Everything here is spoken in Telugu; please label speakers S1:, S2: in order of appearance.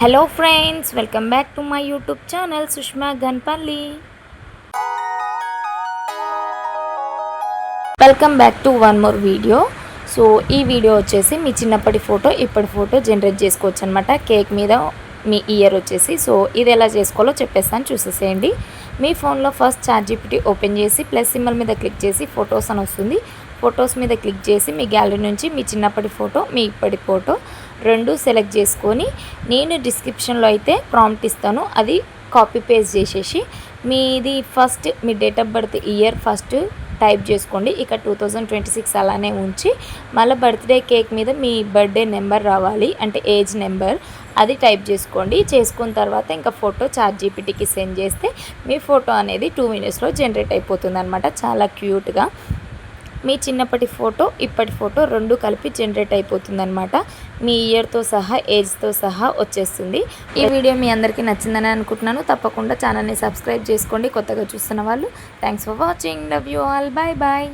S1: Hello friends, welcome back to my YouTube channel Sushma Ganpalli. Welcome back to one more video. So ఈ వీడియో వచ్చేసి మీ చిన్నప్పటి ఫోటో ఇప్పటి ఫోటో జనరేట్ చేసుకోవచ్చు అనమాట. కేక్ మీద మీ ఇయర్ వచ్చేసి. సో ఇది ఎలా చేసుకోవాలో చెప్పేస్తాను, చూసేసేయండి. మీ ఫోన్లో ఫస్ట్ ChatGPT ఓపెన్ చేసి ప్లస్ సింబల్ మీద క్లిక్ చేసి ఫొటోస్ అని వస్తుంది. ఫొటోస్ మీద క్లిక్ చేసి మీ గ్యాలరీ నుంచి మీ చిన్నప్పటి ఫోటో మీ ఇప్పటి ఫోటో రెండు సెలెక్ట్ చేసుకొని, నేను డిస్క్రిప్షన్లో అయితే ప్రాంప్ట్ ఇస్తాను, అది కాపీ పేస్ట్ చేసేసి మీది first me date of birth year first type చేసుకోండి. ఇక 2026 అలానే ఉంచి మళ్ళీ బర్త్డే కేక్ మీద మీ బర్త్డే నెంబర్ రావాలి, అంటే ఏజ్ నెంబర్, అది టైప్ చేసుకోండి. చేసుకున్న తర్వాత ఇంకా ఫోటో ChatGPTకి సెండ్ చేస్తే మీ ఫోటో అనేది 2 minutesలో జనరేట్ అయిపోతుంది అనమాట. చాలా క్యూట్గా మీ చిన్నప్పటి ఫోటో ఇప్పటి ఫోటో రెండు కలిపి జనరేట్ అయిపోతుంది అనమాట. మీ ఇయర్తో సహా ఏజ్తో సహా వచ్చేస్తుంది. ఈ వీడియో మీ అందరికీ నచ్చిందని అనుకుంటున్నాను. తప్పకుండా ఛానల్ని సబ్స్క్రైబ్ చేసుకోండి కొత్తగా చూస్తున్న వాళ్ళు. Thanks for watching. Love you all. Bye bye.